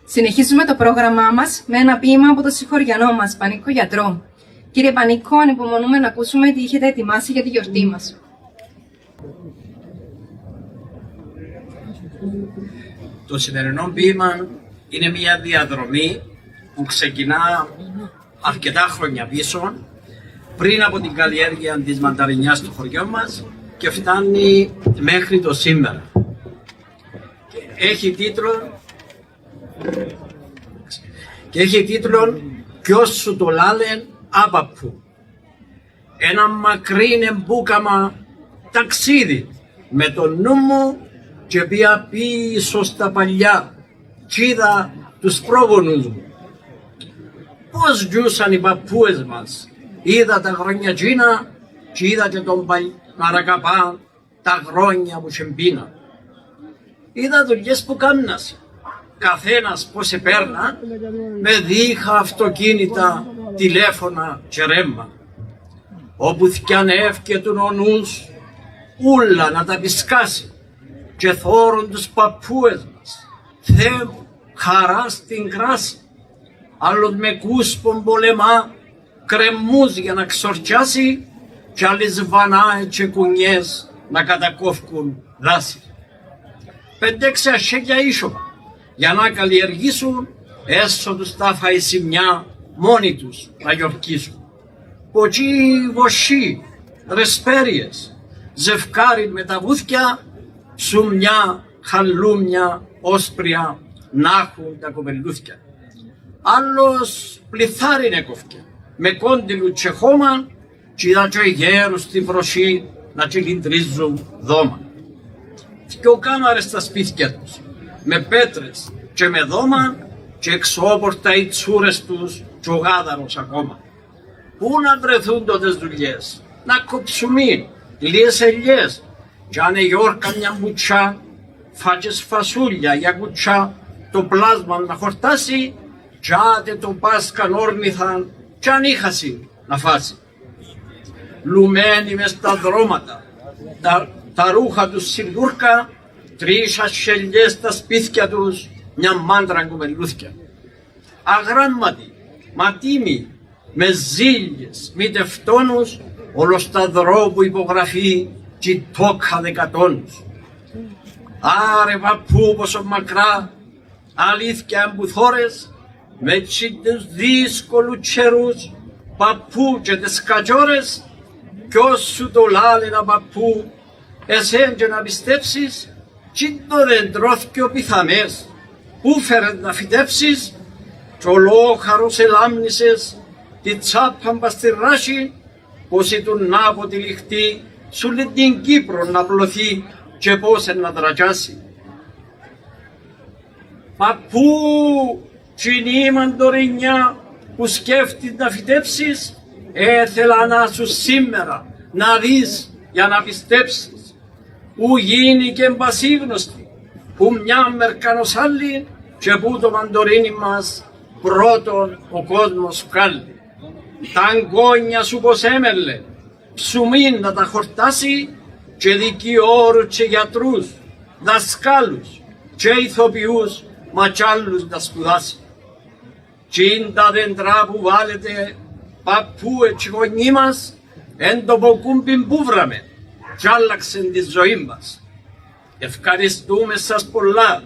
Συνεχίζουμε το πρόγραμμά μας με ένα ποίημα από το συγχωριανό μας, Πανίκο Γιατρό. Κύριε Πανίκο, ανυπομονούμε να ακούσουμε τι έχετε ετοιμάσει για τη γιορτή μας. Το σημερινό ποίημα είναι μια διαδρομή που ξεκινά αρκετά χρόνια πίσω, πριν από την καλλιέργεια της μανταρινιάς στο χωριό μας και φτάνει μέχρι το σήμερα. Έχει τίτλο «Ποιος σου το λάλεν άπαπου». Ένα μακρύν εμπούκαμα ταξίδι με το νου μου και πήγα πίσω στα παλιά κι είδα τους πρόγονους μου. Πώς ζούσαν οι παππούες μας. Είδα τα χρόνια τζίνα και είδα και τον Παρακαπά τα χρόνια που τσεμπίνα. Είδα δουλειές που κάμνας. Καθένας πώς επέρνα με δίχα αυτοκίνητα, τηλέφωνα και ρέμμα. Όπου θκιανεύκετουν ο νους ούλα να τα πισκάσει και θόρουν τους παππούες μας. Θεέ μου, χαρά στην κράση. Άλλος με κούσπον πολεμά κρεμούς για να ξορτσιάσει κι άλλοι σβανάε και κουνιές να κατακόφκουν δάση. 5-6 ασχέκια ίσομα για να καλλιεργήσουν έσω τους τα φαϊσιμιά μόνοι τους να γιορκήσουν. Ποτσί βοσί, ρεσπέριες, ζευκάρι με τα βούθκια, ψουμιά, χαλούμια, όσπρια να έχουν τα κοπελούθκια. Άλλος πληθάριν έκοφκε, με κόντιλου και χώμα κι είδα και γέρους στην βροσή να τσιλιντρίζουν δώμα. Δυο κάμαρες στα σπίτια τους, με πέτρες και με δώμα και εξώπορτα οι τσούρες τους κι ο γάδαρος ακόμα. Πού να βρεθούν τότες δουλειές, να κοψουμίν, λίες ελιές κι αν εγιόρκα μια μπουτσά, φάτσες φασούλια για κουτσά, το πλάσμα να χορτάσει κι άτε το πάσκαν όρνηθαν κι αν είχασι να φάσει. Λουμένοι μες στα δρώματα, τα ρούχα τους σιλούρκα, τρίσα σελιές στα σπίτια τους, μια μάντρα κουβελούθκια. Αγράμματοι, ματίμοι, με ζήλιες, μη τευτόνους, ολοσταδρό που υπογραφεί κι τόκα δεκατόνους. Άρε παππού πόσο μακρά, αλήθεια εμπουθόρες, με τους δύσκολους τσερούς, παππού και τις κατσόρες, κι όσου το λάλενα παππού, εσέν και να πιστέψεις, κι το δεντρώθκιο πιθανές, που φέρες να φυτέψεις, κι ολόχαρος ελάμνησες, τη τσάπα μπας στη ράση, πως ήταν να από τη λιχτή, σου λέει την Κύπρο να πλωθεί και πώς να τρατιάσει. Παππού, τσινή μαντορινιά, που σκέφτης να φυτέψεις, έθελα να σου σήμερα να δεις για να πιστέψεις. Που γίνει και μπασίγνωστη, που μια μερκάνος άλλη και που το μαντορίνι μας πρώτον ο κόσμος βγάλει. Τα αγκόνια σου πως έμελε, ψουμίν να τα χορτάσει και δικηγόρους και γιατρούς, δασκάλους και ηθοποιούς μα κι άλλους να σπουδάσει. Κι είναι τα δέντρα που βάλετε παππού έτσι γονεί μας, εν το ποκούμπιν που βραμε κι άλλαξεν τη ζωή μας. Ευχαριστούμε σας πολλά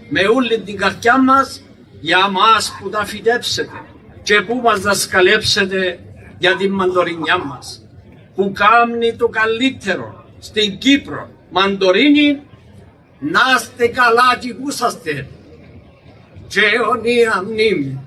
με όλη την καρδιά μας για μας που τα φυτέψετε και που μας δασκαλέψετε για την μαντορινιά μας, που κάνει το καλύτερο στην Κύπρο μαντορίνη. Να είστε καλά κι που είσαστε και αιωνία μνήμη.